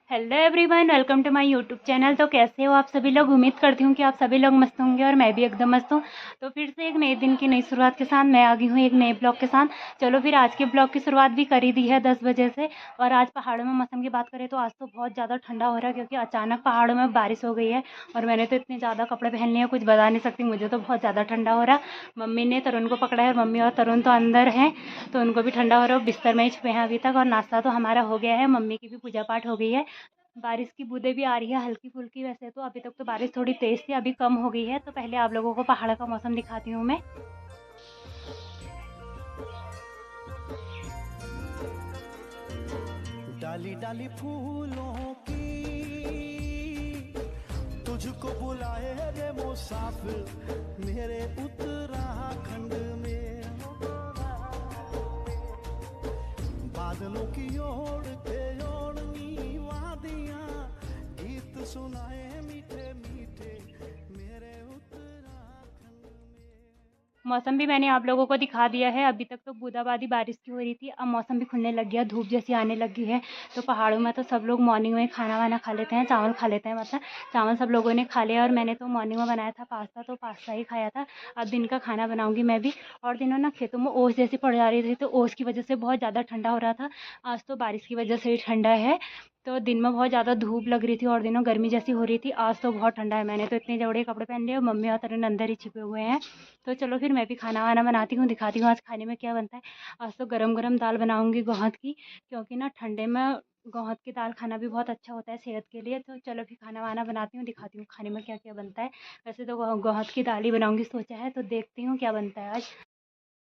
Hello everyone, welcome to my YouTube channel. तो कैसे हो आप सभी लोग? उम्मीद करती हूँ कि आप सभी लोग मस्त होंगे और मैं भी एकदम मस्त हूँ। तो फिर से एक नए दिन की नई शुरुआत के साथ मैं आ गई हूँ एक नए ब्लॉग के साथ। चलो फिर आज के ब्लॉग की शुरुआत भी कर ही दी है 10 बजे से। और आज पहाड़ों में मौसम की बात करें तो आज तो बहुत ज़्यादा ठंडा हो रहा है, क्योंकि अचानक पहाड़ों में बारिश हो गई है। और मैंने तो इतने ज़्यादा कपड़े पहन लिए हैं, कुछ बता नहीं सकती, मुझे तो बहुत ज़्यादा ठंडा हो रहा है। मम्मी ने तरुण को पकड़ा है और मम्मी और तरुण तो अंदर हैं, तो उनको भी ठंडा हो रहा है। बिस्तर में ही छुपे हैं अभी तक। और नाश्ता तो हमारा हो गया है, मम्मी की भी पूजा पाठ हो गई है। बारिश की बूंदें भी आ रही है हल्की फुल्की। वैसे तो अभी तक तो बारिश थोड़ी तेज़ थी, अभी कम हो गई है। तो पहले आप लोगों को पहाड़ का मौसम दिखाती हूँ मैं। डाली डाली फूलों की तुझको बुलाए रे मुसाफिर मेरे उत्तराखंड में। बादलों की ओर के ओढ़नी वादियां गीत सुनाए मीठे मीठे मेरे उत्तराखंड में। मौसम भी मैंने आप लोगों को दिखा दिया है। अभी तक तो बूंदाबांदी बारिश की हो रही थी, अब मौसम भी खुलने लग गया, धूप जैसी आने लगी है। तो पहाड़ों में तो सब लोग मॉर्निंग में खाना वाना खा लेते हैं, चावल खा लेते हैं। मतलब चावल सब लोगों ने खा लिया। और मैंने तो मॉर्निंग में बनाया था पास्ता, तो पास्ता ही खाया था। अब दिन का खाना बनाऊंगी मैं भी। और दिनों ना खेतों में ओस जैसी पड़ जा रही थी, तो ओस की वजह से बहुत ज़्यादा ठंडा हो रहा था। आज तो बारिश की वजह से ही ठंडा है। तो दिन में बहुत ज़्यादा धूप लग रही थी और दिनों गर्मी जैसी हो रही थी। आज तो बहुत ठंडा है। मैंने तो इतने जोड़े कपड़े पहन लिए और मम्मी और तरुण अंदर ही छिपे हुए हैं। तो चलो फिर मैं भी खाना वाना बनाती हूँ, दिखाती हूँ आज खाने में क्या बनता है। आज तो गरम गरम दाल बनाऊंगी गौहत की, क्योंकि ना ठंडे में गौहत की दाल खाना भी बहुत अच्छा होता है सेहत के लिए। तो चलो फिर खाना वाना बनाती हूँ, दिखाती हूँ खाने में क्या क्या बनता है। वैसे तो गौहत की दाल ही बनाऊंगी सोचा है, तो देखती हूँ क्या बनता है आज।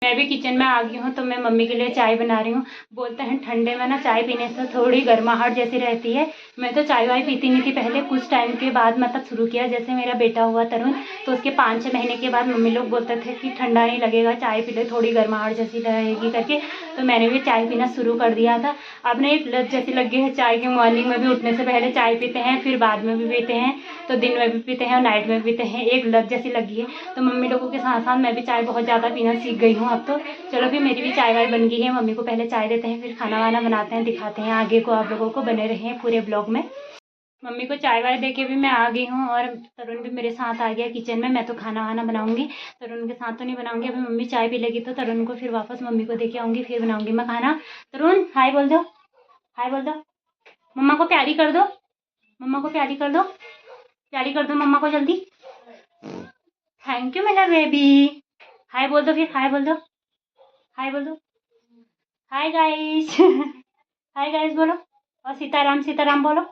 मैं भी किचन में आ गई हूँ, तो मैं मम्मी के लिए चाय बना रही हूँ। बोलते हैं ठंडे में ना चाय पीने से थोड़ी गर्माहट जैसी रहती है। मैं तो चाय वाय पीती नहीं थी पहले, कुछ टाइम के बाद मतलब शुरू किया। जैसे मेरा बेटा हुआ तरुण, तो उसके 5-6 महीने के बाद मम्मी लोग बोलते थे कि ठंडा नहीं लगेगा, चाय पी ले, थोड़ी गर्माहट जैसी रहेगी करके। तो मैंने भी चाय पीना शुरू कर दिया था। अब ना एक लत जैसी लग गई है चाय की। मॉर्निंग में भी उठने से पहले चाय पीते हैं, फिर बाद में भी पीते हैं, तो दिन में भी पीते हैं और नाइट में भी पीते हैं। एक लत जैसी लगी है। तो मम्मी लोगों के साथ साथ मैं भी चाय बहुत ज़्यादा पीना सीख गई हूँ अब तो। चलो फिर मेरी भी चाय वाय बन गई है। मम्मी को पहले चाय देते हैं, फिर खाना वाना बनाते हैं, दिखाते हैं आगे को आप लोगों को। बने रहे हैं पूरे ब्लॉग में। मम्मी को चाय वाय दे के भी मैं आ गई हूँ और तरुण भी मेरे साथ आ गया किचन में। मैं तो खाना वाना बनाऊंगी, तरुण के साथ तो नहीं बनाऊंगी। अभी मम्मी चाय पी लेगी तो तरुण को फिर वापस मम्मी को दे के आऊँगी, फिर बनाऊंगी मैं खाना। तरुण हाय बोल दो, हाय बोल दो। मम्मा को प्यारी कर दो, मम्मा को प्यारी कर दो, प्यारी कर दो मम्मा को जल्दी। थैंक यू मेरा बेबी। हाय बोल दो, फिर हाय बोल दो, हाय बोल दो। हाय गाइस हाय गाइस बोलो। और सीताराम सीताराम बोलो।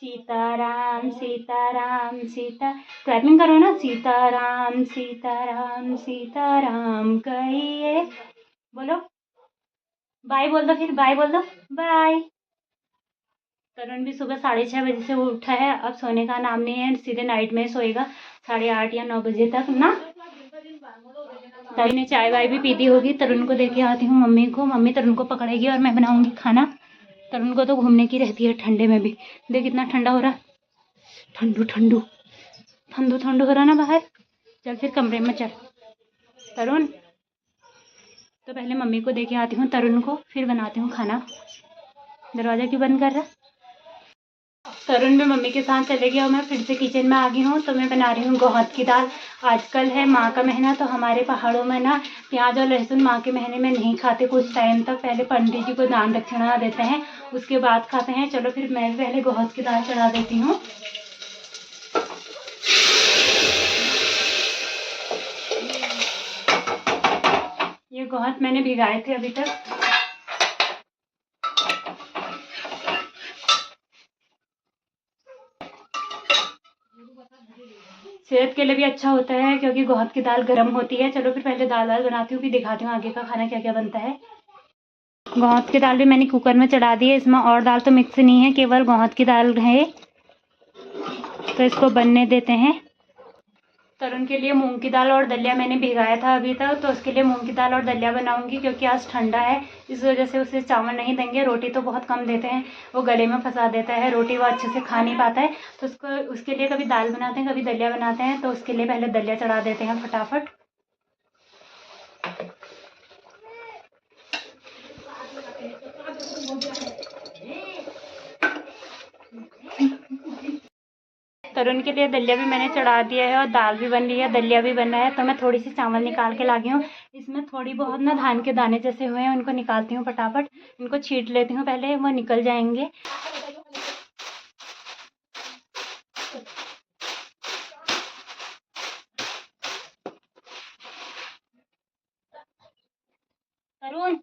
सीताराम सीताराम सीता, क्लैपिंग करो ना। सीताराम सीताराम सीताराम कहिए, बोलो। बाय बोल दो, फिर बाय बोल दो, बाय। तरुण भी सुबह 6:30 बजे से उठा है, अब सोने का नाम नहीं है, सीधे नाइट में सोएगा 8:30 या 9 बजे तक ना। तरुण ने चाय वाय भी पीती होगी। तरुण को देके आती हूँ मम्मी को, मम्मी तरुण को पकड़ेगी और मैं बनाऊंगी खाना। तरुण को तो घूमने की रहती है ठंडे में भी। देख कितना ठंडा हो रहा, ठंडू ठंडू ठंडू ठंडू हो रहा ना बाहर। चल फिर कमरे में चल तरुण। तो पहले मम्मी को देके आती हूँ तरुण को, फिर बनाती हूँ खाना। दरवाजा क्यों बंद कर रहा? तरुण भी मम्मी के साथ चले गया और मैं फिर से किचन में आ गई हूँ। तो मैं बना रही हूँ गौहत की दाल। आजकल है माँ का महीना, तो हमारे पहाड़ों में ना प्याज और लहसुन माँ के महीने में नहीं खाते कुछ टाइम तक। पहले पंडित जी को दान दक्षिणा देते हैं, उसके बाद खाते हैं। चलो फिर मैं पहले गौहत की दाल चढ़ा देती हूँ। ये गौहत मैंने भिगाए थे अभी तक। सेहत के लिए भी अच्छा होता है, क्योंकि गौहत की दाल गर्म होती है। चलो फिर पहले दाल बनाती हूँ, फिर दिखाती हूँ आगे का खाना क्या क्या बनता है। गौहत की दाल भी मैंने कुकर में चढ़ा दी है। इसमें और दाल तो मिक्स नहीं है, केवल गौहत की दाल है। तो इसको बनने देते हैं। तरुण के लिए मूंग की दाल और दलिया मैंने भिगाया था अभी तक, तो उसके लिए मूंग की दाल और दलिया बनाऊंगी, क्योंकि आज ठंडा है इस वजह से उसे चावल नहीं देंगे। रोटी तो बहुत कम देते हैं, वो गले में फंसा देता है, रोटी वो अच्छे से खा नहीं पाता है। तो उसके लिए कभी दाल बनाते हैं, कभी दलिया बनाते हैं। तो उसके लिए पहले दलिया चढ़ा देते हैं फटाफट। तरुण के लिए दलिया भी मैंने चढ़ा दिया है और दाल भी बन रही है, दलिया भी बना है। तो मैं थोड़ी सी चावल निकाल के ला गई हूँ। इसमें थोड़ी बहुत ना धान के दाने जैसे हुए हैं, उनको निकालती हूँ फटाफट। इनको छीट लेती हूँ पहले, वो निकल जाएंगे। तरुण,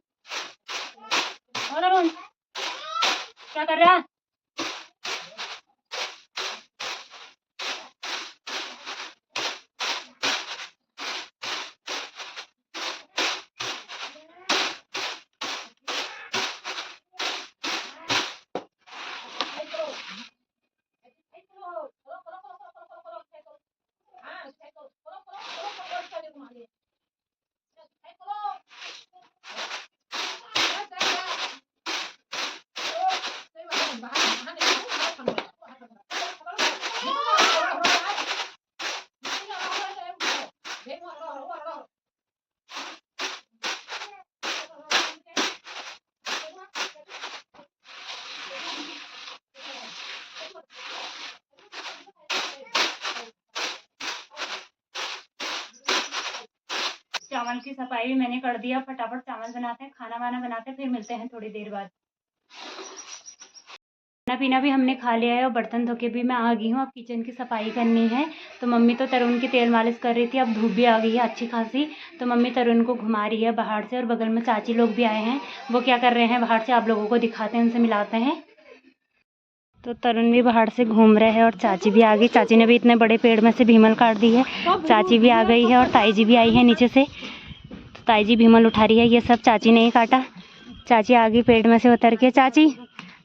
ओ तरुण, क्या कर रहा है? चावल की सफाई भी मैंने कर दिया। फटाफट चावल बनाते हैं, खाना वाना बनाते हैं, फिर मिलते हैं थोड़ी देर बाद। खाना पीना भी हमने खा लिया है और बर्तन धो के भी मैं आ गई हूँ। अब किचन की सफाई करनी है। तो मम्मी तो तरुण की तेल मालिश कर रही थी। अब धूप भी आ गई है अच्छी खासी, तो मम्मी तरुण को घुमा रही है बाहर से। और बगल में चाची लोग भी आए हैं, वो क्या कर रहे हैं बाहर से आप लोगों को दिखाते हैं, उनसे मिलाते हैं। तो तरुण भी बाहर से घूम रहे हैं और चाची भी आ गई। चाची ने भी इतने बड़े पेड़ में से भीमल काट दी है। चाची भी आ गई है और ताई जी भी आई है नीचे से। तो ताई जी भीमल उठा रही है। ये सब चाची ने ही काटा। चाची आ गई पेड़ में से उतर के। चाची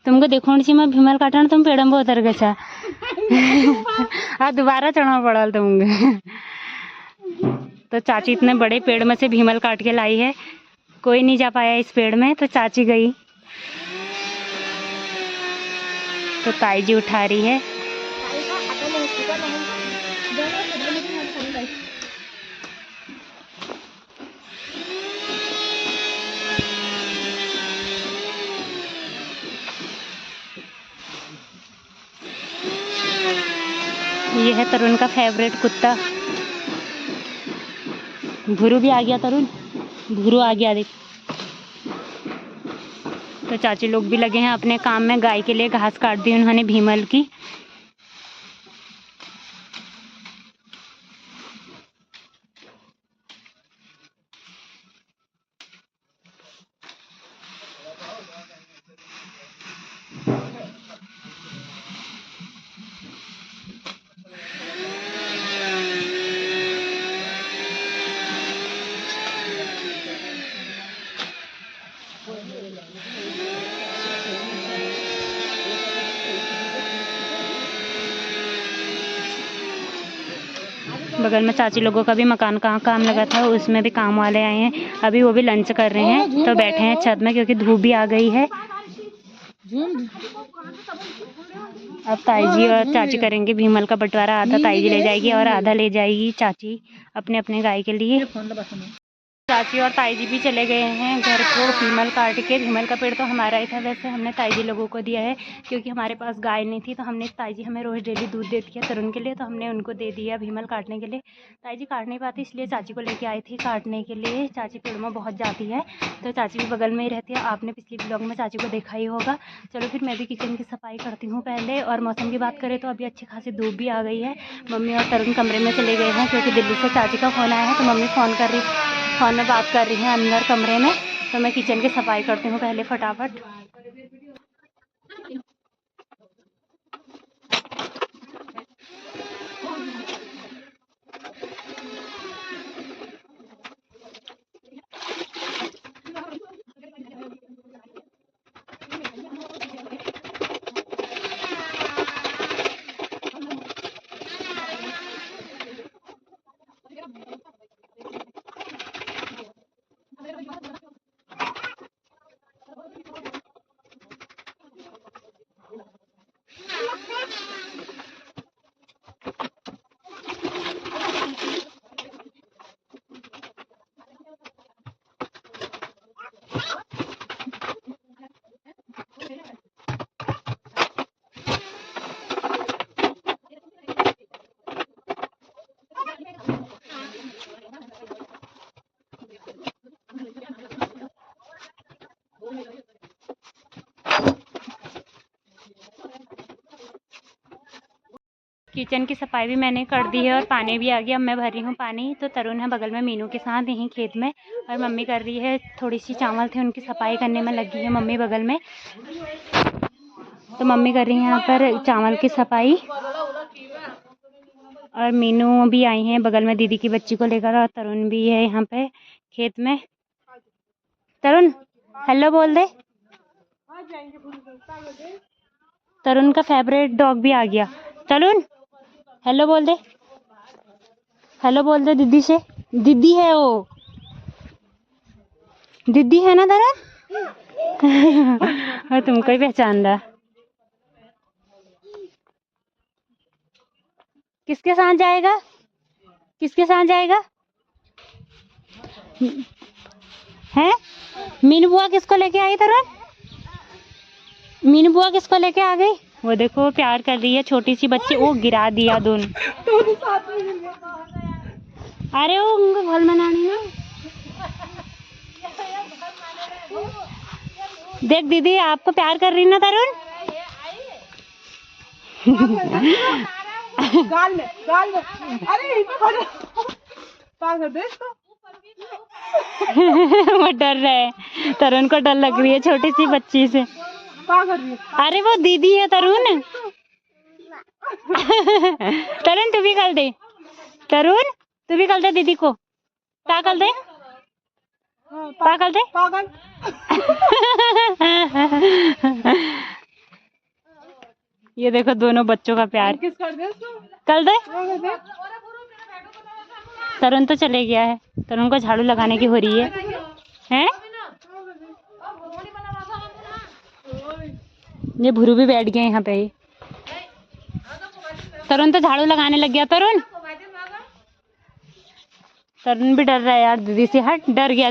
तुमको देखो सी मैं भीमल काटा ना, तुम पेड़ में उतर गए चा। दोबारा चढ़ना पड़ा तुमको। तो चाची इतने बड़े पेड़ में से भीमल काट के लाई है, कोई नहीं जा पाया इस पेड़ में, तो चाची गई। तो ताई जी उठा रही है। ये है तरुण का फेवरेट कुत्ता भूरू। भी आ गया तरुण, भूरू आ गया देख। तो चाची लोग भी लगे हैं अपने काम में। गाय के लिए घास काट दी उन्होंने भीमल की। बगल में चाची लोगों का भी मकान का काम लगा था, उसमें भी काम वाले आए हैं। अभी वो भी लंच कर रहे हैं, तो बैठे हैं छत में क्योंकि धूप भी आ गई है। अब ताई जी और चाची करेंगे भीमल का बंटवारा। आधा ताई जी ले जाएगी और आधा ले जाएगी चाची अपने अपने गाय के लिए। चाची और ताई जी भी चले गए हैं घर को भीमल काट के। भीमल का पेड़ तो हमारा ही था, वैसे हमने ताई जी लोगों को दिया है क्योंकि हमारे पास गाय नहीं थी। तो हमने ताई जी हमें रोज़ डेली दूध देती है तरुण के लिए, तो हमने उनको दे दिया भीमल काटने के लिए। ताई जी काट नहीं पाती, इसलिए चाची को लेके आई थी काटने के लिए। चाची पेड़ में बहुत जाती है, तो चाची भी बगल में ही रहती है। आपने पिछली ब्लॉग में चाची को देखा ही होगा। चलो फिर मैं भी किचन की सफाई करती हूँ पहले। और मौसम की बात करें तो अभी अच्छी खासी धूप भी आ गई है। मम्मी और तरुण कमरे में चले गए हैं क्योंकि दिल्ली से चाची का फ़ोन आया है। तो मम्मी फ़ोन में बात कर रही हैं अंदर कमरे में। तो मैं किचन की सफाई करती हूँ पहले फटाफट। किचन की सफाई भी मैंने कर दी है और पानी भी आ गया। अब मैं भर रही हूँ पानी। तो तरुण है बगल में मीनू के साथ यहीं खेत में, और मम्मी कर रही है, थोड़ी सी चावल थे उनकी सफाई करने में लगी है मम्मी बगल में। तो मम्मी कर रही है यहाँ पर चावल की सफाई, और मीनू भी आई हैं बगल में दीदी की बच्ची को लेकर, और तरुण भी है यहाँ पे खेत में। तरुण हेलो बोल दे। तरुण का फेवरेट डॉग भी आ गया। तरुण हेलो बोल दे, हेलो बोल दे दीदी से। दीदी है वो, दीदी है ना तरुण। और तुमको ही पहचान रहा। किसके साथ जाएगा, किसके साथ जाएगा हैं? मीनू बुआ किसको लेके आई तरुण? मीनू बुआ किसको लेके आ गई? वो देखो प्यार कर रही है छोटी सी बच्ची। वो गिरा दिया दोनों। अरे वो उनको घर मनानी ना। देख दीदी आपको प्यार कर रही ना तरुण। गाल में अरे पागल दे इसको। वो डर रहा है, तरुण को डर लग रही है छोटी सी बच्ची से। अरे वो दीदी है तरुण। तरुण तू भी कर दे, तरुण तू भी कर दे दीदी को। क्या कर दे, क्या कर दे पागल। ये देखो दोनों बच्चों का प्यार। किस कर दे इसको? कर दे। तरुण तो चले गया है, तरुण को झाड़ू लगाने की हो रही है हैं? ये भुरू भी बैठ गया यहाँ पे ही। तरुण तो झाड़ू लगाने लग गया। तरुण तरुण भी डर रहा है यार दीदी से। हट, डर गया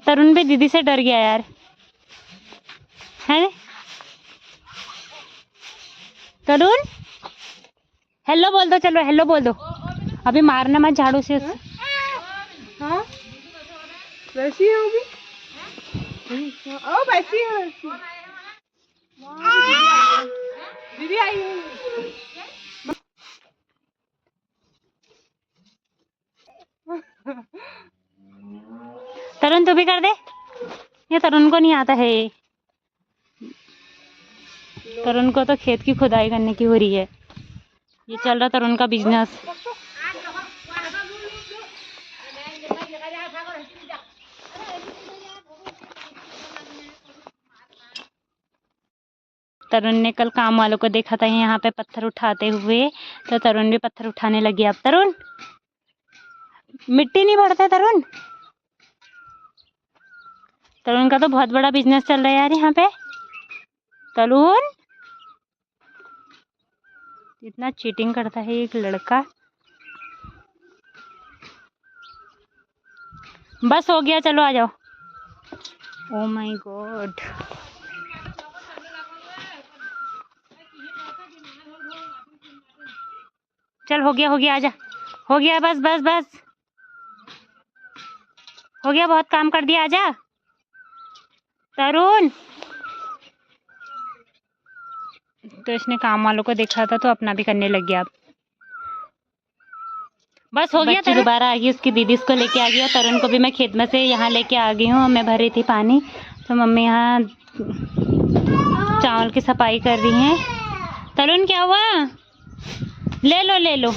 तरुण भी, दीदी से डर गया यार है। तरुण हेलो बोल दो, चलो हेलो बोल दो। अभी मारना मत झाड़ू से। हाँ वैसी है वो भी। ओ वैसी है वैसी। दीदी आई है। तरुण तू भी कर दे। ये तरुण को नहीं आता है। तरुण को तो खेत की खुदाई करने की हो रही है। ये चल रहा तरुण का बिजनेस। तरुण ने कल काम वालों को देखा था यहाँ पे पत्थर उठाते हुए, तो तरुण भी पत्थर उठाने लगी। अब तरुण मिट्टी नहीं भरता तरुण। तरुण का तो बहुत बड़ा बिजनेस चल रहा है यार यहाँ पे। तरुण इतना चीटिंग करता है एक लड़का। बस हो गया, चलो आ जाओ। ओ माय गॉड, चल हो गया आजा। हो गया बस बस बस हो गया, बहुत काम कर दिया, आजा तरुण। तो इसने काम वालों को देखा था तो अपना भी करने लग गया। बस हो गया। दोबारा आ गई उसकी दीदी, इसको लेके आ गई। और तरुण को भी मैं खेत में से यहाँ लेके आ गई हूँ। मैं भर रही थी पानी, तो मम्मी यहाँ चावल की सफाई कर रही हैं। तरुण क्या हुआ? ले लो ले लो।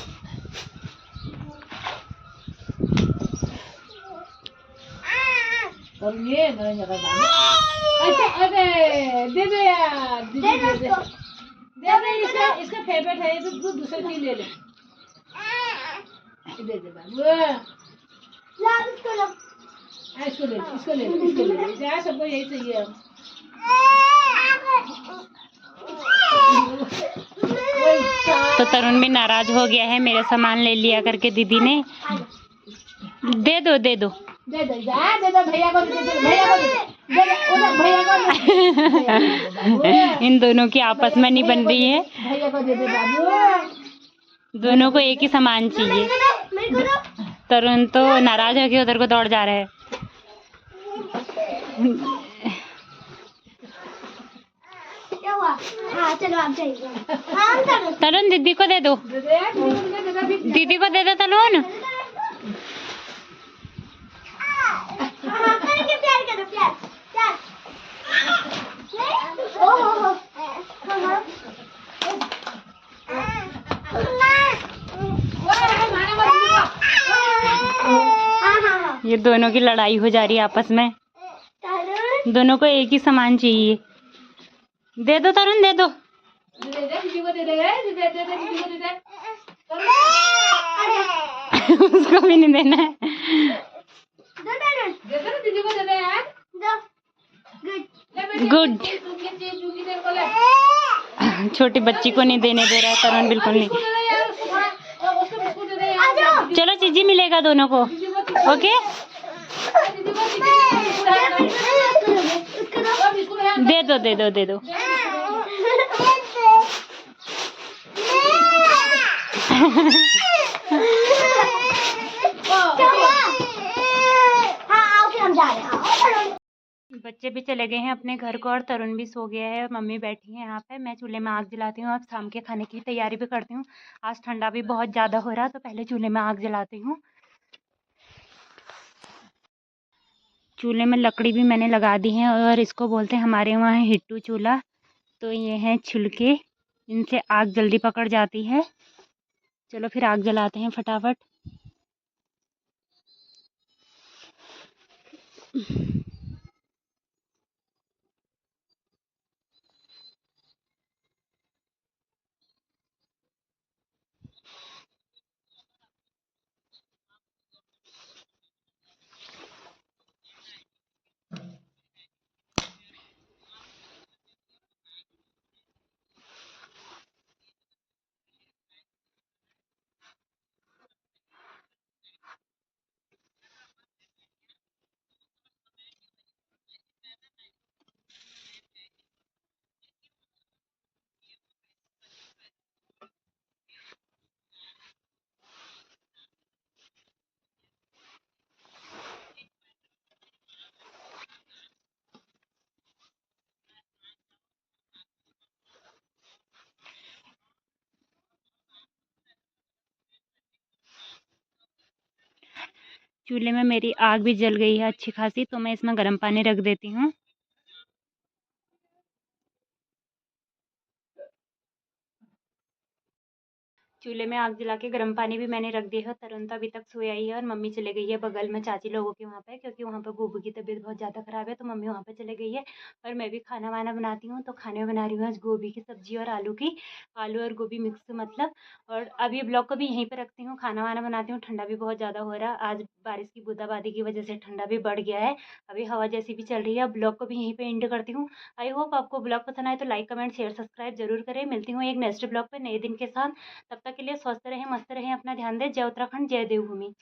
ये अच्छा अरे दे दे यार, दे दे इसका फेवरेट है, ये तो दूसरी चीज ले ले। दे दे बाबू, इसको ले यार, सबको यही चाहिए। तो तरुण भी नाराज हो गया है, मेरा सामान ले लिया करके दीदी ने। दे दो दे दो दे दो भैया को, भैया को। इन दोनों की आपस में नहीं बन रही है। भैया को दे दे बाबू। दोनों को एक ही सामान चाहिए। तरुण तो नाराज होकर उधर को दौड़ जा रहा है। हाँ चलो आप जाइए। हाँ चलो। तरुण दीदी को दे दो, दे दे दीदी को दे दो तरुण। हाँ करके प्यार करो, प्यार प्यार। ओहो हाँ। ये दोनों की लड़ाई हो जा रही है आपस में, तरुण दोनों को एक ही सामान चाहिए। दे दो तरुण, दे दो। दे दे दीदी को दे दे दीदी को दे दे। उसको भी नहीं देना है। दो तरुण, दे दे दीदी को दे दे यार। दो। गुड। ले बेटी, गुड। तू ये चीज चूकी तेरे को ले। छोटी बच्ची को नहीं देने दे रहा है तरुण, बिल्कुल नहीं। बिस्कुट दे दे यार उसको थोड़ा, उसको बिस्कुट दे दे यार। चलो चीजी मिलेगा दोनों को, ओके। दीदी को बिस्कुट है। दे दो दे दो दे दो। हाँ ओके हम जा रहे हैं। बच्चे भी चले गए हैं अपने घर को और तरुण भी सो गया है। मम्मी बैठी है यहाँ पे, मैं चूल्हे में आग जलाती हूँ। अब शाम के खाने की तैयारी भी करती हूँ। आज ठंडा भी बहुत ज़्यादा हो रहा है, तो पहले चूल्हे में आग जलाती हूँ। चूल्हे में लकड़ी भी मैंने लगा दी है और इसको बोलते हैं हमारे वहाँ हिट्टू चूल्हा। तो ये हैं छिलके, इनसे आग जल्दी पकड़ जाती है। चलो फिर आग जलाते हैं फटाफट। चूल्हे में मेरी आग भी जल गई है अच्छी खासी, तो मैं इसमें गर्म पानी रख देती हूँ। चूल्हे में आग जला के गर्म पानी भी मैंने रख दिया है। तरुण तो अभी तक सोया ही है और मम्मी चले गई है बगल में चाची लोगों के वहाँ पे, क्योंकि वहाँ पे गोबू की तबीयत बहुत ज़्यादा ख़राब है, तो मम्मी वहाँ पे चले गई है। और मैं भी खाना वाना बनाती हूँ, तो खाने में बना रही हूँ आज गोभी की सब्ज़ी और आलू की, आलू और गोभी मिक्स मतलब। और अभी ब्लॉग को भी यहीं पर रखती हूँ, खाना वाना बनाती हूँ। ठंडा भी बहुत ज़्यादा हो रहा है, आज बारिश की बूंदाबांदी की वजह से ठंडा भी बढ़ गया है। अभी हवा जैसी भी चल रही है। ब्लॉग को भी यहीं पर एंड करती हूँ। आई होप आपको ब्लॉग पसंद आए तो लाइक कमेंट शेयर सब्सक्राइब जरूर करें। मिलती हूँ एक नेक्स्ट ब्लॉग पर नए दिन के साथ। तब तक के लिए स्वस्थ रहें, मस्त रहें, अपना ध्यान दें। जय उत्तराखंड, जय देवभूमि।